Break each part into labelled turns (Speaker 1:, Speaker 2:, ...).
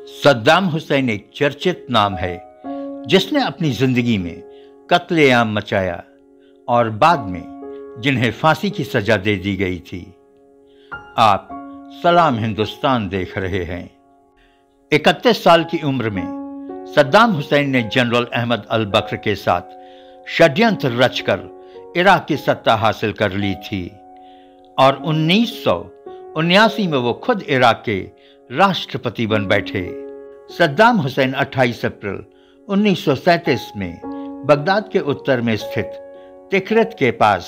Speaker 1: सद्दाम हुसैन एक चर्चित नाम है जिसने अपनी जिंदगी में कत्लेआम मचाया और बाद में जिन्हें फांसी की सजा दे दी गई थी। आप सलाम हिंदुस्तान देख रहे हैं। 31 साल की उम्र में सद्दाम हुसैन ने जनरल अहमद अल बकर के साथ षड्यंत्र रचकर इराक की सत्ता हासिल कर ली थी और 1979 में वो खुद इराक के राष्ट्रपति बन बैठे। सद्दाम हुसैन 28 अप्रैल 1937 में बगदाद के उत्तर में स्थित तिकरित के पास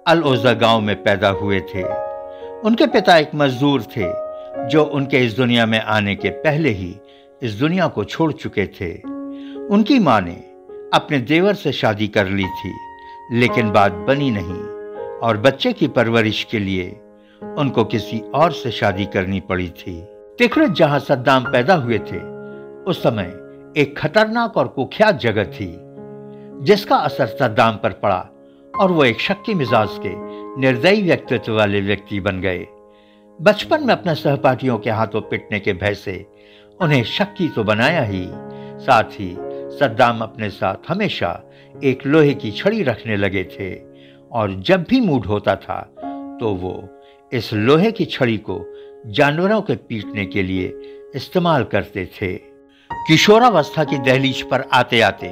Speaker 1: अल ओज़ा गांव में पैदा हुए थे। उनके पिता एक मजदूर थे जो उनके इस दुनिया में आने के पहले ही इस दुनिया को छोड़ चुके थे। उनकी मां ने अपने देवर से शादी कर ली थी, लेकिन बात बनी नहीं और बच्चे की परवरिश के लिए उनको किसी और से शादी करनी पड़ी थी। तिकरित जहां सद्दाम पैदा हुए थे, उस समय एक खतरनाक और कुख्यात जगह थी जिसका असर सद्दाम पर पड़ा और वो एक शक्की मिजाज के निर्दयी व्यक्तित्व वाले व्यक्ति बन गए। बचपन में अपने सहपाठियों के हाथों पिटने के भय से उन्हें शक्की तो बनाया ही, साथ ही सद्दाम अपने साथ हमेशा एक लोहे की छड़ी रखने लगे थे और जब भी मूड होता था तो वो इस लोहे की छड़ी को जानवरों के पीटने के लिए इस्तेमाल करते थे। किशोरावस्था की दहलीज पर आते आते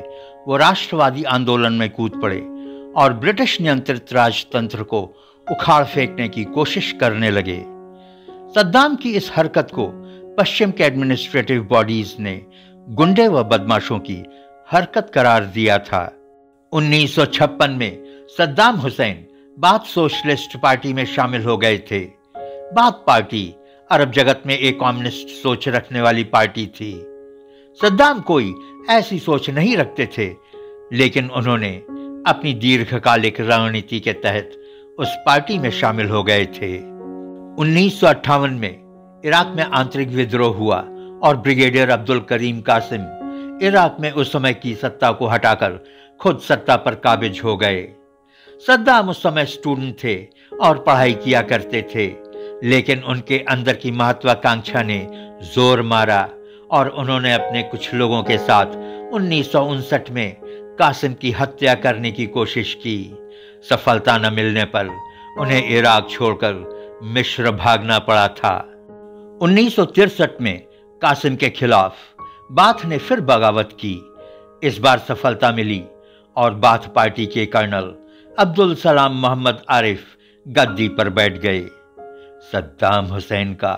Speaker 1: वो राष्ट्रवादी आंदोलन में कूद पड़े और ब्रिटिश नियंत्रित राजतंत्र को उखाड़ फेंकने की कोशिश करने लगे। सद्दाम की इस हरकत को पश्चिम के एडमिनिस्ट्रेटिव बॉडीज ने गुंडे व बदमाशों की हरकत करार दिया था। 1956 में Saddam Hussain bath socialist party में शामिल हो गए थे। बाथ पार्टी अरब जगत में एक कम्युनिस्ट सोच रखने वाली पार्टी थी। सद्दाम कोई ऐसी सोच नहीं रखते थे, लेकिन उन्होंने अपनी दीर्घकालिक रणनीति के तहत उस पार्टी में शामिल हो गए थे। 1958 में इराक में आंतरिक विद्रोह हुआ और ब्रिगेडियर अब्दुल करीम कासिम इराक में उस समय की सत्ता को हटाकर खुद सत्ता पर काबिज हो गए। सद्दाम उस समय स्टूडेंट थे और पढ़ाई किया करते थे, लेकिन उनके अंदर की महत्वाकांक्षा ने जोर मारा और उन्होंने अपने कुछ लोगों के साथ 1959 में कासिम की हत्या करने की कोशिश की। सफलता न मिलने पर उन्हें इराक छोड़कर मिस्र भागना पड़ा था। 1963 में कासिम के खिलाफ बाथ ने फिर बगावत की। इस बार सफलता मिली और बाथ पार्टी के कर्नल अब्दुल सलाम मोहम्मद आरिफ गद्दी पर बैठ गए। सद्दाम हुसैन का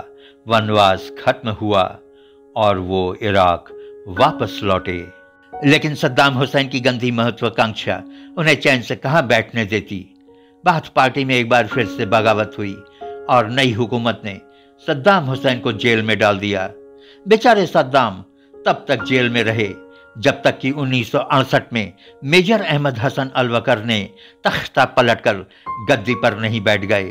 Speaker 1: वनवास खत्म हुआ और वो इराक वापस लौटे, लेकिन सद्दाम हुसैन की गंदी महत्वाकांक्षा उन्हें चैन से कहां बैठने देती। बाथ पार्टी में एक बार फिर से बगावत हुई और नई हुकूमत ने सद्दाम हुसैन को जेल में डाल दिया। बेचारे सद्दाम तब तक जेल में रहे जब तक कि 1968 में मेजर अहमद हसन अल वकर ने तख्ता पलटकर गद्दी पर नहीं बैठ गए।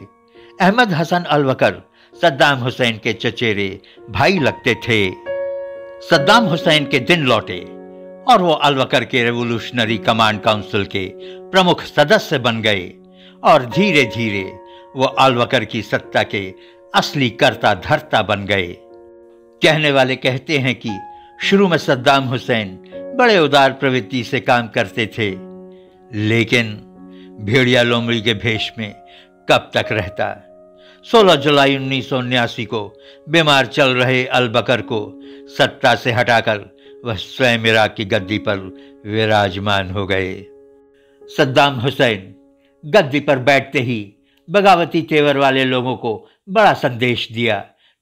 Speaker 1: अहमद हसन अल वकर सद्दाम हुसैन के चचेरे भाई लगते थे। सद्दाम हुसैन के दिन लौटे और वो अल वकर के रेवोल्यूशनरी कमांड काउंसिल के प्रमुख सदस्य बन गए और धीरे धीरे वो अल वकर की सत्ता के असली कर्ता धर्ता बन गए। कहने वाले कहते हैं कि शुरू में सद्दाम हुसैन बड़े उदार प्रवृत्ति से काम करते थे, लेकिन भेड़िया लोमड़ी के भेष में कब तक रहता। 16 जुलाई 1979 को बीमार चल रहे अल बकर को सत्ता से हटाकर वह स्वयं इराक की गद्दी पर विराजमान हो गए। सद्दाम हुसैन गद्दी पर बैठते ही बगावती तेवर वाले लोगों को बड़ा संदेश दिया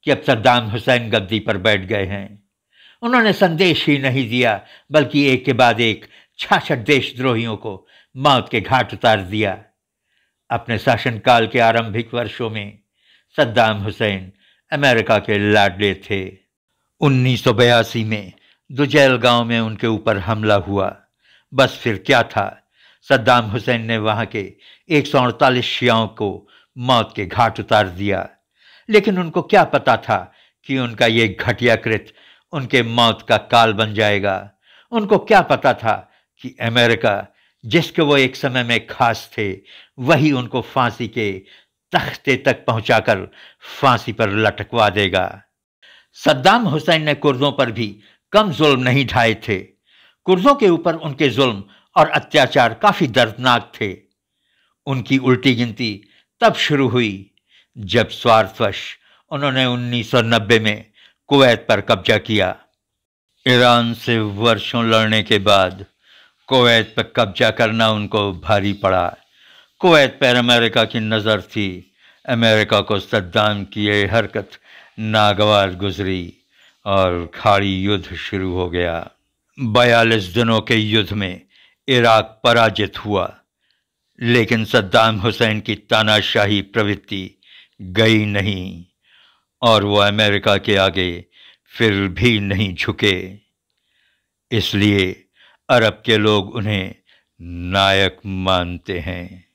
Speaker 1: कि अब सद्दाम हुसैन गद्दी पर बैठ गए हैं। उन्होंने संदेश ही नहीं दिया, बल्कि एक के बाद एक 66 देशद्रोहियों को मौत के घाट उतार दिया। अपने शासनकाल के आरंभिक वर्षों में सद्दाम हुसैन अमेरिका के लाडले थे। 1982 में दुजैल गांव में उनके ऊपर हमला हुआ। बस फिर क्या था, सद्दाम हुसैन ने वहां के 148 शियाओं को मौत के घाट उतार दिया। लेकिन उनको क्या पता था कि उनका ये घटिया कृत्य उनके मौत का काल बन जाएगा। उनको क्या पता था कि अमेरिका, जिसके वो एक समय में खास थे, वही उनको फांसी के तख्ते तक पहुंचाकर फांसी पर लटकवा देगा। सद्दाम हुसैन ने कुर्दों पर भी कम जुल्म नहीं ढाए थे। कुर्दों के ऊपर उनके जुल्म और अत्याचार काफी दर्दनाक थे। उनकी उल्टी गिनती तब शुरू हुई जब स्वार्थवश उन्होंने 1990 में कुवैत पर कब्जा किया। ईरान से वर्षों लड़ने के बाद कुवैत पर कब्जा करना उनको भारी पड़ा। कुवैत पर अमेरिका की नज़र थी। अमेरिका को सद्दाम की ये हरकत नागवार गुजरी और खाड़ी युद्ध शुरू हो गया। 42 दिनों के युद्ध में इराक पराजित हुआ, लेकिन सद्दाम हुसैन की तानाशाही प्रवृत्ति गई नहीं और वो अमेरिका के आगे फिर भी नहीं झुके। इसलिए अरब के लोग उन्हें नायक मानते हैं।